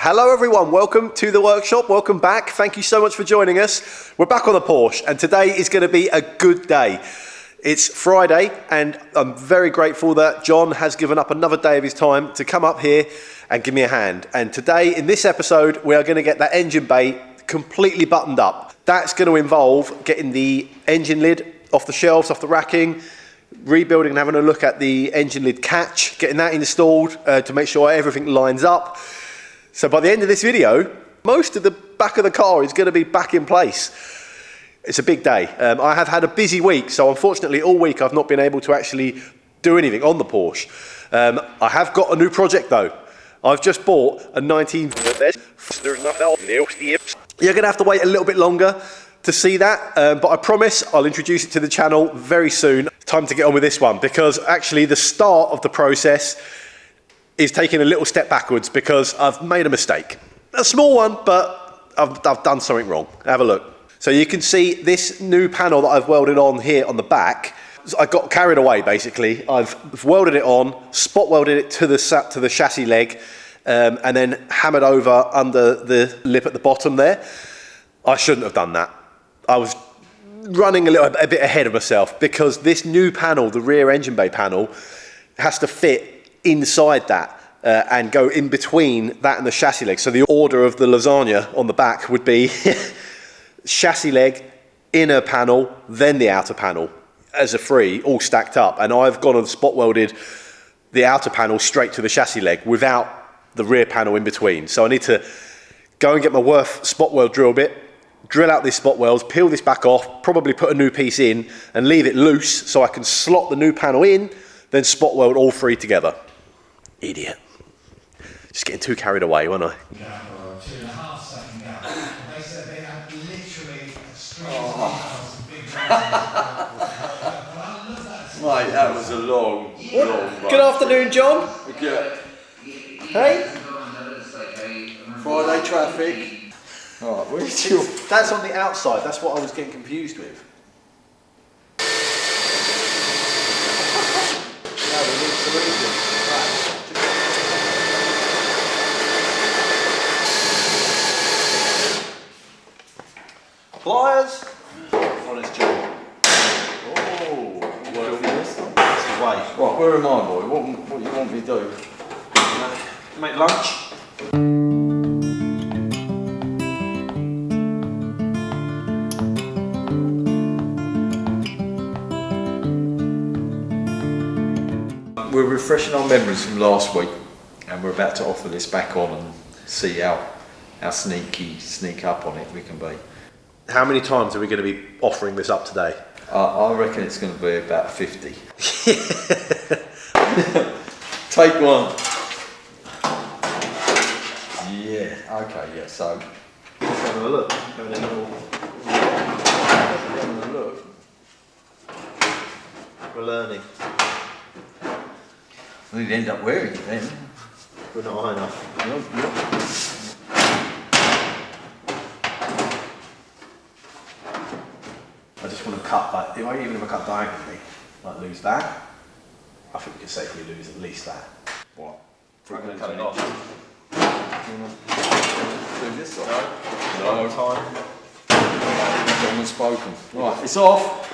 Hello everyone, welcome to the workshop, welcome back. Thank you so much for joining us. We're back on the Porsche and today is going to be a good day. It's Friday and I'm very grateful that John has given up another day of his time to come up here and give me a hand. And today in this episode we are going to get that engine bay completely buttoned up. That's going to involve getting the engine lid off the shelves, off the racking, rebuilding and having a look at the engine lid catch, getting that installed to make sure everything lines up. So by the end of this video, most of the back of the car is going to be back in place. It's a big day. I have had a busy week, so unfortunately all week I've not been able to actually do anything on the Porsche. I have got a new project though. I've just bought a 19... You're going to have to wait a little bit longer to see that, but I promise I'll introduce it to the channel very soon. Time to get on with this one, because actually the start of the process is taking a little step backwards because I've made a mistake. A small one, but I've done something wrong. Have a look. So you can see this new panel that I've welded on here on the back. I got carried away basically. I've welded it on, spot welded it to the chassis leg, and then hammered over under the lip at the bottom there. I shouldn't have done that. I was running a bit ahead of myself because this new panel, the rear engine bay panel, has to fit inside that and go in between that and the chassis leg. So the order of the lasagna on the back would be chassis leg, inner panel, then the outer panel as a free, all stacked up. And I've gone and spot welded the outer panel straight to the chassis leg without the rear panel in between. So I need to go and get my Worth spot weld drill bit, drill out these spot welds, peel this back off, probably put a new piece in and leave it loose so I can slot the new panel in, then spot weld all three together. Idiot. Just getting too carried away, wasn't I? 2.5 second gap. They said they had literally a street of big Mate, that was a long run. Good afternoon, John. Good. Hey. Friday traffic. Alright, where's your... That's on the outside. That's what I was getting confused with. No, we need solutions. Pliers. Honest job. Oh, That's the way. Right, where am I, boy? What do you want me to do? Make lunch. We're refreshing our memories from last week and we're about to offer this back on and see how sneak up on it we can be. How many times are we going to be offering this up today? I reckon it's going to be about 50. Take one. Yeah, okay, yeah, so. Let's have a look. Having a look. We're learning. We'd end up wearing it then. We're not high enough. Yep. I just want to cut, like, even if I cut diagonally, like lose that, I think we can safely lose at least that. What? I'm going to cut it off. Do this side? No time. Someone's spoken. Right, it's off.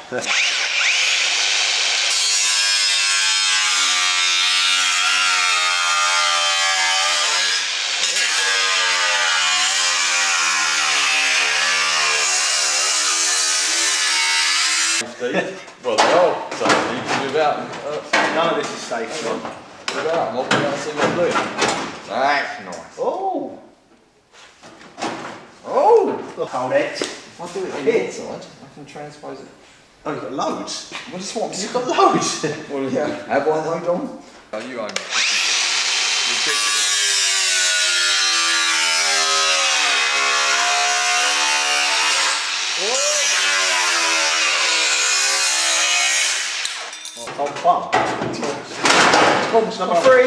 Well, they are. So you can without None of this is safe, John. without what we're going to see what do. That's nice. Oh! Oh! Hold it. If I do it on the inside, I can transpose it. Oh, you've got loads. Well, just what I'm You've got loads. Well, yeah. Have one load on? Oh, you own it. Tom Plum. Tom's number 3.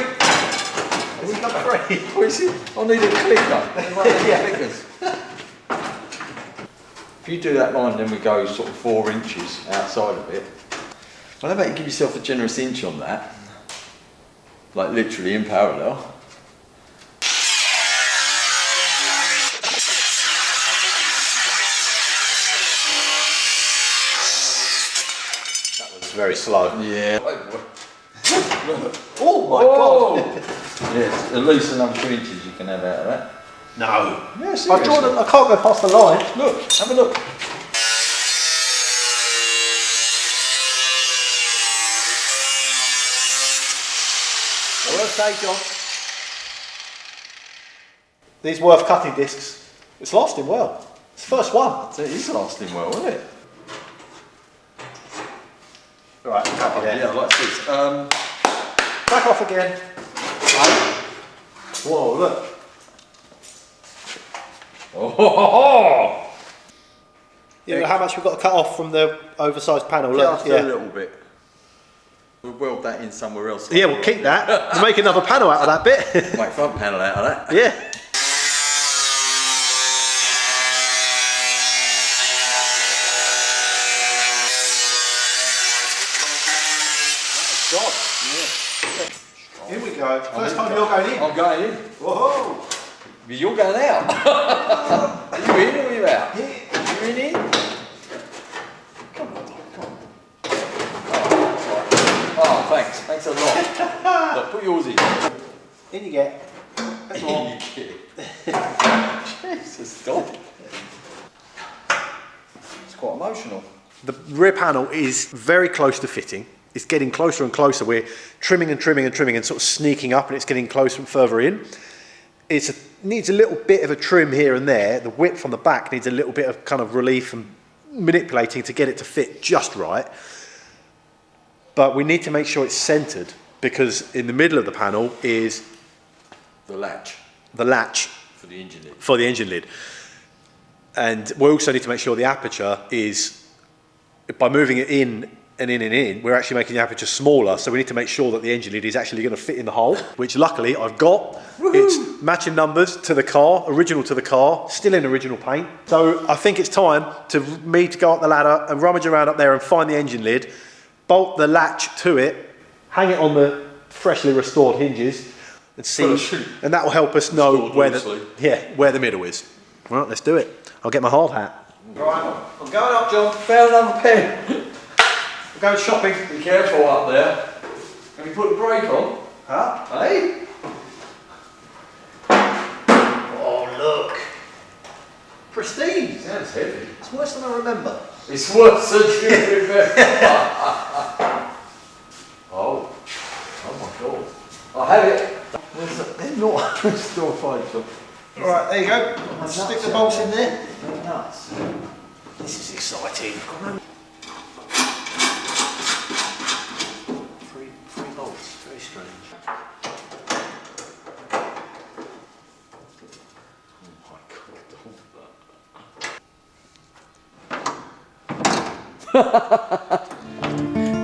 Is he number 3? What is it? I need a clicker. Yeah. Clickers. If you do that line, then we go sort of 4 inches outside of it. Well, how about you give yourself a generous inch on that? Like literally in parallel. just very slow. Yeah. Oh my Whoa. God! Yes, at least another 2 inches you can have out of that. No. Yeah, I can't go past the line. Look, have a look. I will say, John, these worth cutting discs. It's lasting well. It's the first one. It is lasting well, isn't it? All right, happy there. Yeah, I like this. Back off again. Whoa, look. Oh, You know how much we've got to cut off from the oversized panel? Look, just a little bit. We'll weld that in somewhere else. Yeah, we'll keep that. We'll make another panel out of that bit. Make front panel out of that. Yeah. God. Yeah. Here we go. First time you're going in. I'm going in. Whoa. You're going out. Are you in or are you out? You in? Come on, come on. Oh, thanks. Thanks a lot. Look, put yours in. In you get. That's all. You kidding? Jesus, stop. It's quite emotional. The rear panel is very close to fitting. It's getting closer and closer. We're trimming and trimming and trimming and sort of sneaking up, and it's getting closer and further in. It needs a little bit of a trim here and there. The width on the back needs a little bit of kind of relief and manipulating to get it to fit just right. But we need to make sure it's centered, because in the middle of the panel is The latch the latch for the engine lid. for the engine lid. And we also need to make sure the aperture is, by moving it in and in and in, we're actually making the aperture smaller, so we need to make sure that the engine lid is actually going to fit in the hole, which luckily I've got. Woohoo! It's matching numbers to the car, original to the car, still in original paint. So I think it's time to me to go up the ladder and rummage around up there and find the engine lid, bolt the latch to it, hang it on the freshly restored hinges, and see, and that will help us know where the middle is. Right, let's do it. I'll get my hard hat. Right, I'm going up, John. Found another pen. I'm going shopping. Be careful up there. Have you put the brake on? Huh? Hey? Oh, look. Pristine. Sounds heavy. It's worse than I remember. It's worse than you remember. Oh. Oh my God. I have it. They're not still fine. All right, there you go. Stick the bolts in there. They're nuts. This is exciting. Three bolts. Very strange.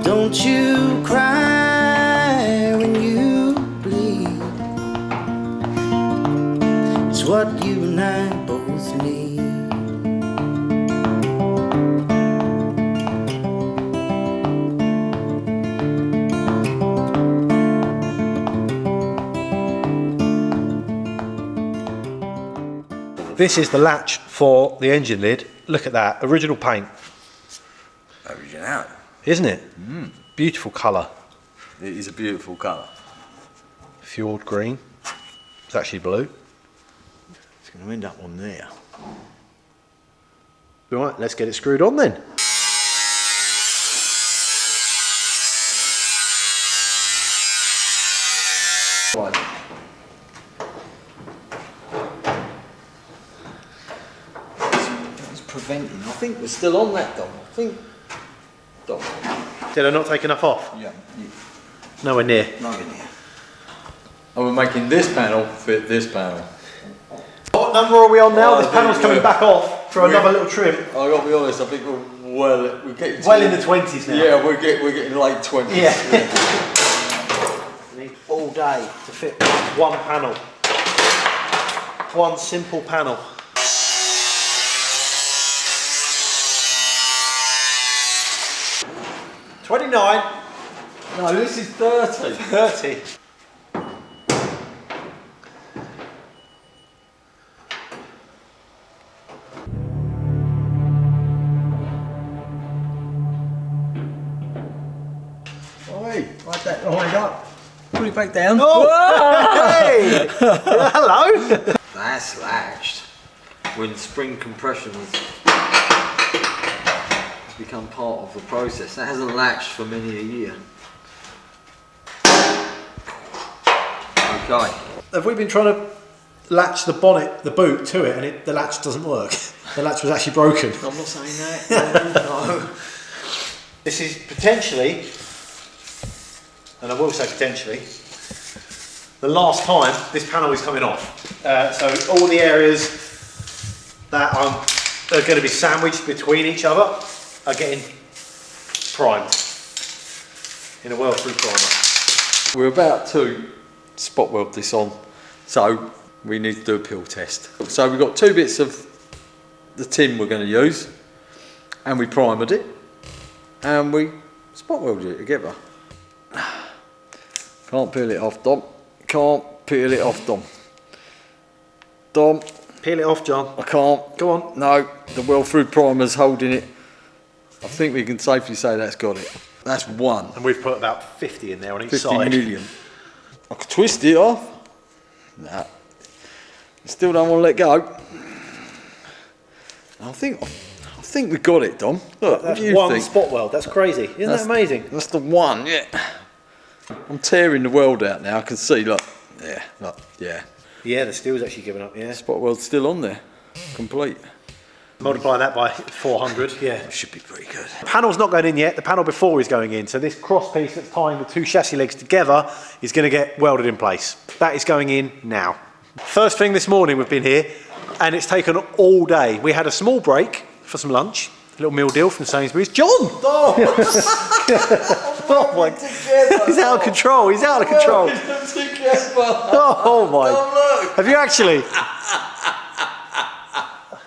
Don't you cry when you bleed. It's what you and I both need. This is the latch for the engine lid. Look at that. Original paint. Original. Isn't it? Beautiful colour. It is a beautiful colour. Fjord green. It's actually blue. It's going to end up on there. Right, let's get it screwed on then. Right. It's preventing. I think we're still on that, Dom. I think. Dom. Did I not take enough off? Yeah. Nowhere near. No idea. And we're making this panel fit this panel. What number are we on now? Oh, This panel's coming back off for another little trim. I got to be honest. I think we're getting Well in the 20s now. Yeah, we're getting late 20s. Yeah. Need all day to fit one panel. One simple panel. $29. No, this is 30. 30. Slide that line up. Put it back down. Oh, hey! Hello! That's latched. When spring compression has become part of the process. That hasn't latched for many a year. Okay. Have we been trying to latch the bonnet, the boot to it, and the latch doesn't work? The latch was actually broken. I'm not saying that. No. This is potentially, and I will say potentially, the last time this panel is coming off. So all the areas that are going to be sandwiched between each other are getting primed in a well-through primer. We're about to spot weld this on, so we need to do a peel test. So we've got 2 bits of the tin we're going to use, and we primed it, and we spot welded it together. Can't peel it off, Dom. Can't peel it off, Dom. Dom. Peel it off, John. I can't. Go on. No, the well-through primer's holding it. I think we can safely say that's got it. That's 1. And we've put about 50 in there on each 50 side. million. I could twist it off. Nah. Still don't want to let go. I think we got it, Dom. Look, That's what do you one think? spot weld. That's crazy. Isn't that amazing? That's the 1, yeah. I'm tearing the weld out now. I can see, look. Yeah, look, yeah. Yeah, the steel's actually given up, yeah. Spot weld's still on there. Complete. Multiply that by 400, yeah. Should be pretty good. The panel's not going in yet, the panel before is going in. So this cross piece that's tying the 2 chassis legs together is going to get welded in place. That is going in now. First thing this morning we've been here, and it's taken all day. We had a small break for some lunch, a little meal deal from Sainsbury's. John! Oh, my God. He's out of control, he's out of control. Oh my. Have you actually?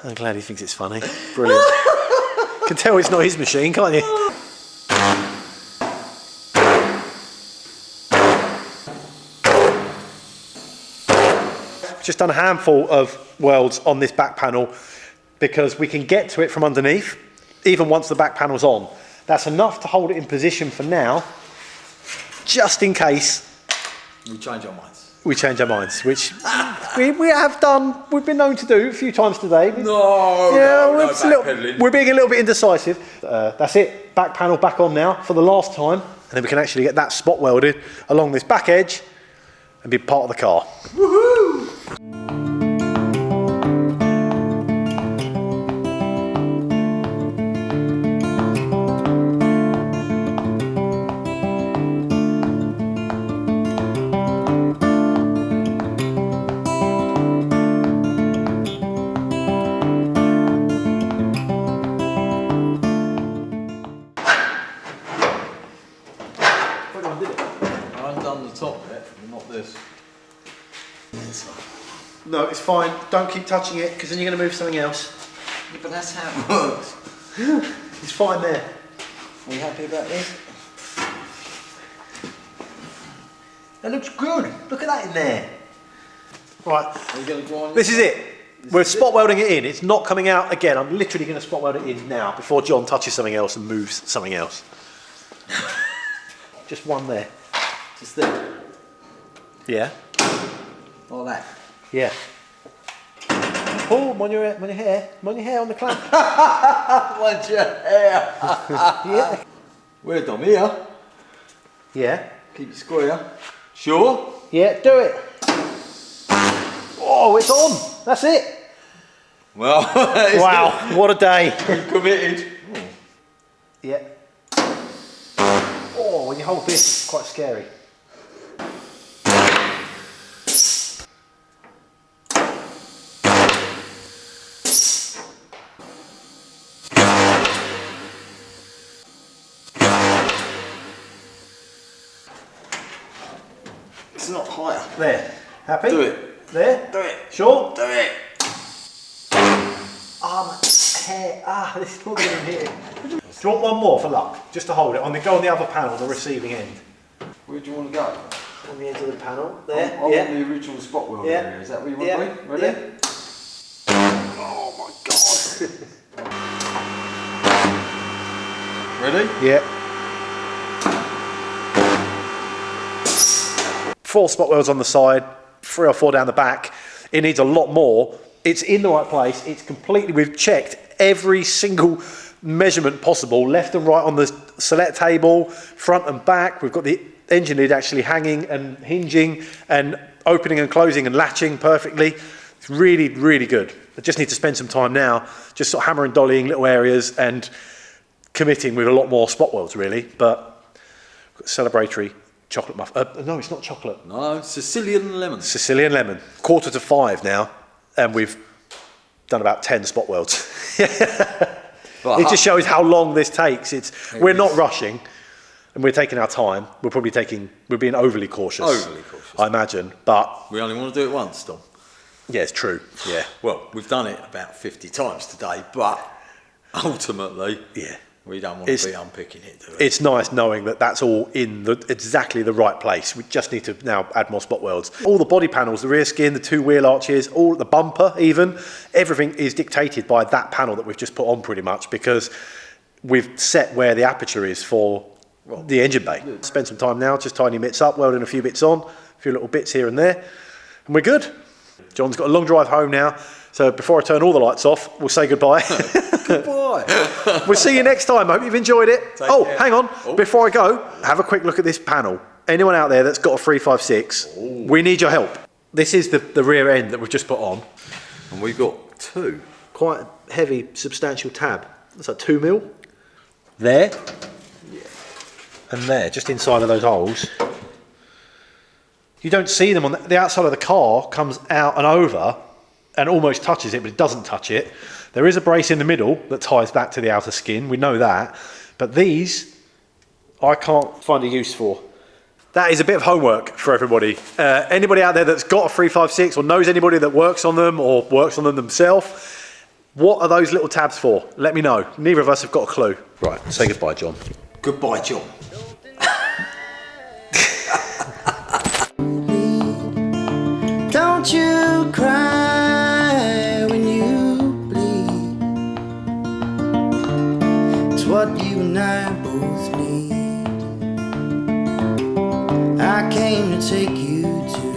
I'm glad he thinks it's funny. Brilliant. Can tell it's not his machine, can't you? Just done a handful of welds on this back panel because we can get to it from underneath, even once the back panel's on. That's enough to hold it in position for now, just in case We change our minds. we change our minds, which we have done, we've been known to do a few times today. No, We're being a little bit indecisive. That's it, back panel back on now for the last time, and then we can actually get that spot welded along this back edge and be part of the car. Woohoo! No, it's fine. Don't keep touching it because then you're going to move something else. Yeah, but that's how it works. It's fine there. Are you happy about this? That looks good. Look at that in there. Right. Are you going to join This is it. We're spot welding it in. It's not coming out again. I'm literally going to spot weld it in now before John touches something else and moves something else. Just one there. Just there. Yeah. Like that. Yeah. Oh, I'm on your hair, I'm on your hair on the clamp. What's your hair? Yeah. We're done here. Yeah. Keep it square. Sure? Yeah, do it. Oh, it's on. That's it. Well, Wow, what a day. We've committed. Yeah. Oh, when you hold this, it's quite scary. It's not higher. There. Happy? Do it. There? Do it. Sure? Do it. Ah, my hair. Ah, this is not going to hit it. Do you want one more for luck? Just to hold it. Go on the other panel, the receiving end. Where do you want to go? On the edge of the panel. There. I want the original spot weld Yeah. area. Is that where you want Yeah. to be? Ready? Yeah. Oh my god. Ready? Yeah. 4 spot welds on the side, 3 or 4 down the back. It needs a lot more. It's in the right place. It's completely, we've checked every single measurement possible, left and right on the select table, front and back. We've got the engine lid actually hanging and hinging and opening and closing and latching perfectly. It's really, really good. I just need to spend some time now, just sort of hammer and dollying little areas and committing with a lot more spot welds really, but celebratory chocolate muffin. No, it's not chocolate. No, Sicilian lemon. Sicilian lemon. 4:45 now, and we've done about 10 spot welds. It just shows how long this takes. We're not rushing, and we're taking our time. We're being overly cautious. Overly cautious. I imagine, but We only want to do it once, Dom. yeah, it's true. Yeah, Well, we've done it about 50 times today, but ultimately, yeah. we don't want to be unpicking it, do we? It's nice knowing that that's all in exactly the right place. We just need to now add more spot welds. All the body panels, the rear skin, the 2 wheel arches, all the bumper even, everything is dictated by that panel that we've just put on pretty much, because we've set where the aperture is for the engine bay. Spend some time now just tidying bits up, welding a few bits on, a few little bits here and there, and we're good. John's got a long drive home now, so before I turn all the lights off, we'll say goodbye. Goodbye. We'll see you next time. I hope you've enjoyed it. Care. Hang on. Before I go, have a quick look at this panel. Anyone out there that's got a 356, we need your help. This is the rear end that we've just put on. And we've got 2. Quite a heavy, substantial tab. That's like 2 mil. There. And there, just inside of those holes. You don't see them on the outside of the car, comes out and over and almost touches it, but it doesn't touch it. There is a brace in the middle that ties back to the outer skin, we know that, but these I can't find a use for. That is a bit of homework for everybody. Anybody out there that's got a 356 or knows anybody that works on them or works on them themselves, what are those little tabs for? Let me know. Neither of us have got a clue. Right, say goodbye, John. Goodbye, John. Don't you cry when you bleed. It's what you and I both need. I came to take you to